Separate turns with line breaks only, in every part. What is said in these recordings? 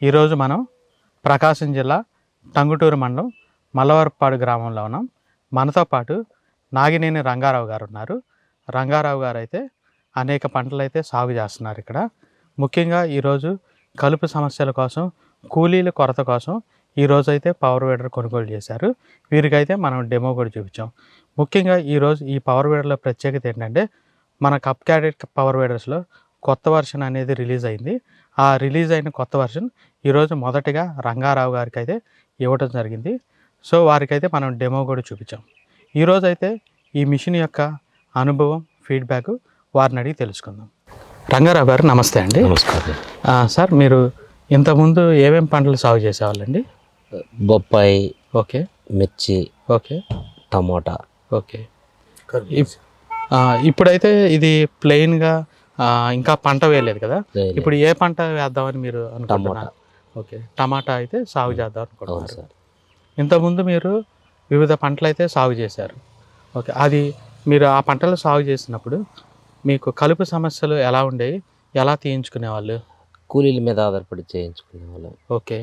ఈరోజు మనం ప్రకాశం జిల్లా టంగుటూరు మండలం మల్లవరపాడు గ్రామంలో ఉన్నాం. మనతో పాటు నాగినేని రంగారావు గారు ఉన్నారు. రంగారావు గారు అయితే అనేక పంటలు అయితే సాగు చేస్తున్నారు. ఇక్కడ ముఖ్యంగా ఈరోజు కలుపు సమస్యల కోసం, కూలీల కొరత కోసం ఈరోజు అయితే పవర్ వీడర్ కొనుగోలు చేశారు. వీరికైతే మనం డెమో కూడా చూపించాం. ముఖ్యంగా ఈరోజు ఈ పవర్ వీడర్లో ప్రత్యేకత ఏంటంటే, మన కప్ క్యాడెట్ పవర్ వీడర్స్లో కొత్త వర్షన్ అనేది రిలీజ్ అయింది. ఆ రిలీజ్ అయిన కొత్త వర్షన్ ఈరోజు మొదటిగా రంగారావు గారికి అయితే ఇవ్వటం జరిగింది. సో వారికైతే మనం డెమో కూడా చూపించాం. ఈరోజు అయితే ఈ మిషన్ యొక్క అనుభవం, ఫీడ్బ్యాక్ వారిని అడిగి తెలుసుకుందాం. రంగారావు గారు నమస్తే అండి.
నమస్కారం
సార్, మీరు ఇంతకుముందు ఏమేమి పంటలు సాగు చేసేవాళ్ళండి?
బొప్పాయి,
ఓకే,
మిర్చి,
ఓకే,
టమోటా,
ఓకే. ఇప్పుడైతే ఇది ప్లెయిన్గా ఇంకా పంట వేయలేదు కదా, ఇప్పుడు ఏ పంట వేద్దామని మీరు అనుకుంటున్నారు? ఓకే, టమాటా అయితే సాగు చేద్దాం అనుకుంటున్నారు. ఇంతకుముందు మీరు వివిధ పంటలు అయితే సాగు చేశారు. ఓకే, అది మీరు ఆ పంటలు సాగు చేసినప్పుడు మీకు కలుపు సమస్యలు ఎలా ఉండేవి, ఎలా తీయించుకునేవాళ్ళు?
కూలీల మీద ఆధారపడి చేయించుకునేవాళ్ళం.
ఓకే,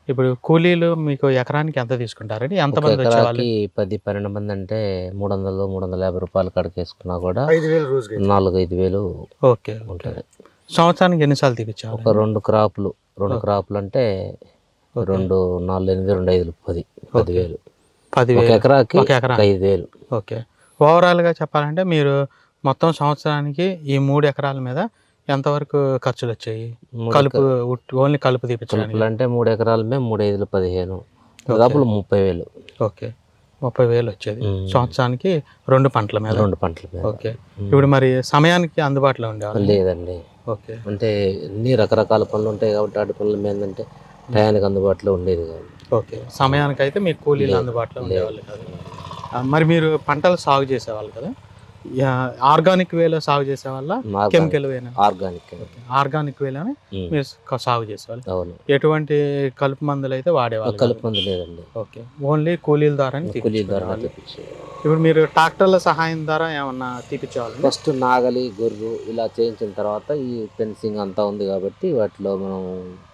ఇప్పుడు కూలీలు మీకు ఎకరానికి ఎంత తీసుకుంటారండి? ఎంతమంది వచ్చేవాళ్ళు?
10-12 మంది అంటే 300-350 రూపాయలు కడకేసుకున్నా కూడా 4-5 వేలు
ఓకే ఉంటుంది. సంవత్సరానికి ఎన్నిసార్లు తీపించాలి?
ఒక 2 క్రాపులు అంటే 2 4 8 2 5 10,000. 10,000 ఎకరాకి 5,000.
ఓకే, ఓవరాల్గా చెప్పాలంటే మీరు మొత్తం సంవత్సరానికి ఈ 3 ఎకరాల మీద ఎంతవరకు ఖర్చులు వచ్చాయి? కలుపు, ఓన్లీ కలుపు తీపించాలి
అంటే 3 ఎకరాల మీద 3-5 15, దాదాపు 30,000.
ఓకే, 30,000 వచ్చేది సంవత్సరానికి 2 పంటల మీద.
2 పంటల మీద.
ఓకే, ఇప్పుడు మరి సమయానికి అందుబాటులో ఉండేవాళ్ళు?
లేదండి.
ఓకే,
అంటే అన్ని రకరకాల పనులు ఉంటాయి కాబట్టి వాటి పనుల మీద అంటే టయానికి అందుబాటులో ఉండేది కాదు.
ఓకే, సమయానికి అయితే మీకు కూలీలు అందుబాటులో ఉండేవాళ్ళు కాదు. మరి మీరు పంటలు సాగు చేసేవాళ్ళు కదా, ఆర్గానిక్ వేలో సాగు చేసేవాళ్ళ, కెమికల్ వేనా? ఆర్గానిక్ వేలోనే మీరు సాగు చేసేవాళ్ళు.
అవును.
ఎటువంటి కలుపు మందులు అయితే వాడేవాళ్ళు?
కలుపు మందు లేదండి.
ఓకే, ఓన్లీ కూలీల ద్వారా. ఇప్పుడు మీరు ట్రాక్టర్ల సహాయం ద్వారా ఏమన్నా తీపిచ్చేవాళ్ళు?
ఫస్ట్ నాగలి, గొర్రు ఇలా చేయించిన తర్వాత ఈ ఫెన్సింగ్ అంతా ఉంది కాబట్టి వాటిలో మనం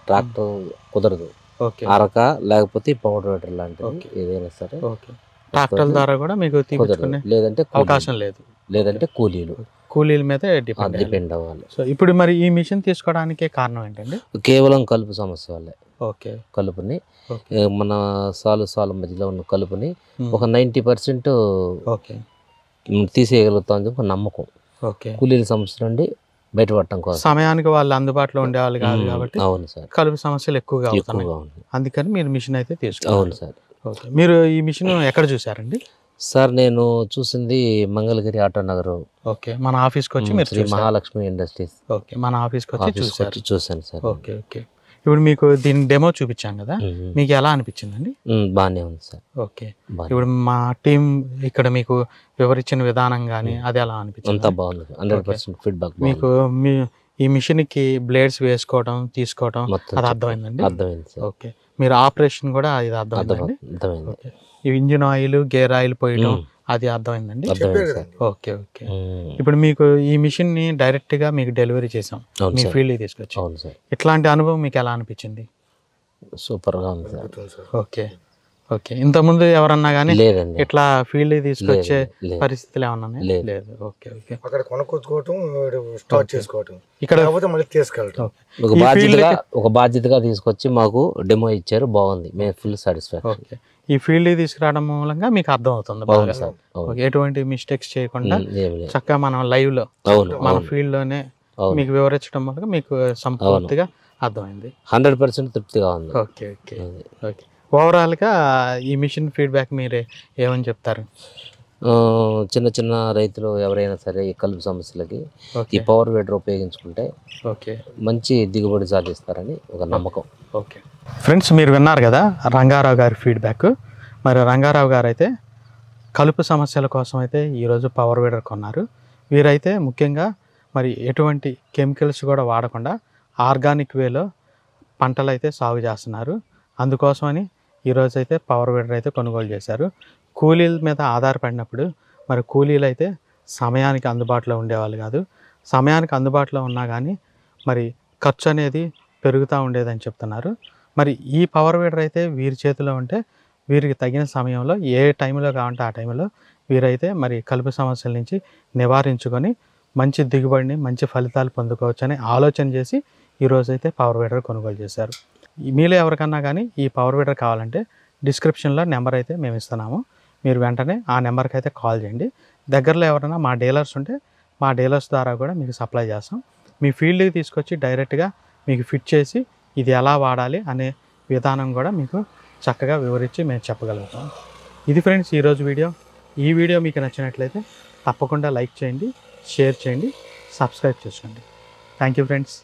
ట్రాక్టర్ కుదరదు.
ఓకే,
అరక లేకపోతే పవర్ వీడర్ లాంటిది ఏదైనా సరే.
ఓకే, ట్రాక్టర్ల ద్వారా కూడా మీకు తీపించుకునే
లేదంటే
అవకాశం లేదు.
లేదంటే కూలీల
మీద
డిపెండ్ అవ్వాలి.
సో ఇప్పుడు మరి ఈ మిషన్ తీసుకోవడానికి కారణం ఏంటండి?
కేవలం కలుపు సమస్య వల్లే.
ఓకే,
కలుపుని మన సాలు మధ్యలో ఉన్న కలుపుని ఒక 90%
ఓకే
తీసేయగలుగుతాం ఒక నమ్మకం.
ఓకే,
కూలీల సమస్య నుండి బయటపడటం కోసం
సమయానికి వాళ్ళు అందుబాటులో ఉండేవాళ్ళు కాదు కాబట్టి.
అవును సార్,
కలుపు సమస్యలు ఎక్కువగా అవుతున్నాయి. అందుకని మీరు మిషన్ అయితే తీసుకున్నారు.
అవును సార్.
ఓకే, మీరు ఈ మిషన్ ఎక్కడ చూసారండి?
సార్ నేను చూసింది మంగళగిరి ఆటో నగర్.
ఓకే, మన ఆఫీస్కి వచ్చి మీరు
శ్రీ మహాలక్ష్మి ఇండస్ట్రీస్.
ఓకే, మన ఆఫీస్కి వచ్చి
చూసాను సార్.
ఓకే ఓకే, ఇప్పుడు మీకు దీని డెమో చూపించాం కదా, మీకు ఎలా అనిపించిందండి?
బాగానే ఉంది సార్.
ఓకే, ఇప్పుడు మా టీం ఇక్కడ మీకు వివరించిన విధానం కానీ అది ఎలా అనిపించింది?
అంతా బాగుంది. 100% ఫీడ్బ్యాక్.
మీకు ఈ మిషన్కి బ్లేడ్స్ వేసుకోవడం, తీసుకోవడం అది అర్థమైందండి?
అర్థమైంది సార్.
ఓకే, మీరు ఆపరేషన్ కూడా ఇది అర్థమైందండి?
అర్థమైంది.
ఈ ఇంజిన్ ఆయిల్, గేర్ ఆయిల్ పోయడం అది అర్థమైందండి? ఓకే ఓకే, ఇప్పుడు మీకు ఈ మిషన్ ని డైరెక్ట్ గా మీకు డెలివరీ చేసాం, మీ ఫీల్డ్ తీసుకొచ్చి. ఇట్లాంటి అనుభవం మీకు ఎలా అనిపించింది?
సూపర్ గా ఉంది సార్.
ఓకే ఓకే, ఇంతకుముందు ఎవరన్నా కానీ
లేదండి
ఇట్లా ఫీల్డ్ తీసుకొచ్చే పరిస్థితులు ఏమన్నా? లేదు. ఓకే ఓకే,
అక్కడ కొనుక్కోవటం, స్టార్ట్ చేసుకోవటం,
ఇక్కడ
మళ్ళీ తీసుకెళ్ళటం
ఒక బాధ్యతగా తీసుకొచ్చి మాకు డెమో ఇచ్చారు. బాగుంది, మేము ఫుల్ సాటిస్ఫాక్షన్.
ఓకే, ఈ ఫీల్డ్ తీసుకురావడం మూలంగా మీకు అర్థం అవుతుంది బాగా. ఎటువంటి మిస్టేక్స్ చేయకుండా చక్కగా మనం లైవ్ లో మన ఫీల్డ్ లోనే మీకు వివరించడం వల్ల మీకు సంపూర్తిగా అర్థమైంది.
100% తృప్తిగా ఉంది.
ఓకే ఓకే ఓకే, ఓవరాల్ గా ఈ మిషన్ ఫీడ్బ్యాక్ మీరే ఏమని చెప్తారు?
చిన్న రైతులు ఎవరైనా సరే ఈ కలుపు సమస్యలకి ఈ పవర్ వీడర్ ఉపయోగించుకుంటే
ఓకే
మంచి దిగుబడి సాధిస్తారని ఒక నమ్మకం.
ఓకే ఫ్రెండ్స్, మీరు విన్నారు కదా రంగారావు గారి ఫీడ్బ్యాక్. మరి రంగారావు గారు అయితే కలుపు సమస్యల కోసం అయితే ఈరోజు పవర్ వీడర్ కొన్నారు. వీరైతే ముఖ్యంగా మరి ఎటువంటి కెమికల్స్ కూడా వాడకుండా ఆర్గానిక్ వేలో పంటలు అయితే సాగు చేస్తున్నారు. అందుకోసమని ఈరోజు అయితే పవర్ వీడర్ అయితే కొనుగోలు చేశారు. కూలీల మీద ఆధారపడినప్పుడు మరి కూలీలు అయితే సమయానికి అందుబాటులో ఉండేవాళ్ళు కాదు. సమయానికి అందుబాటులో ఉన్నా కానీ మరి ఖర్చు అనేది పెరుగుతూ ఉండేదని చెప్తున్నారు. మరి ఈ పవర్ వీడర్ అయితే వీరి చేతిలో ఉంటే వీరికి తగిన సమయంలో ఏ టైంలో కావాలంటే ఆ టైంలో వీరైతే మరి కలుపు సమస్యల నుంచి నివారించుకొని మంచి దిగుబడిని మంచి ఫలితాలు పొందుకోవచ్చు అని ఆలోచన చేసి ఈరోజైతే పవర్ వీడర్ కొనుగోలు చేశారు. మీలో ఎవరికన్నా కానీ ఈ పవర్ వీడర్ కావాలంటే డిస్క్రిప్షన్లో నెంబర్ అయితే మేము ఇస్తున్నాము. మీరు వెంటనే ఆ నెంబర్కి అయితే కాల్ చేయండి. దగ్గరలో ఎవరైనా మా డీలర్స్ ఉంటే మా డీలర్స్ ద్వారా కూడా మీకు సప్లై చేస్తాం. మీ ఫీల్డ్కి తీసుకొచ్చి డైరెక్ట్గా మీకు ఫిట్ చేసి ఇది ఎలా వాడాలి అనే విధానం కూడా మీకు చక్కగా వివరించి మేము చెప్పగలుగుతాం. ఇది ఫ్రెండ్స్ ఈరోజు వీడియో. ఈ వీడియో మీకు నచ్చినట్లయితే తప్పకుండా లైక్ చేయండి, షేర్ చేయండి, సబ్స్క్రైబ్ చేసుకోండి. Thank you friends.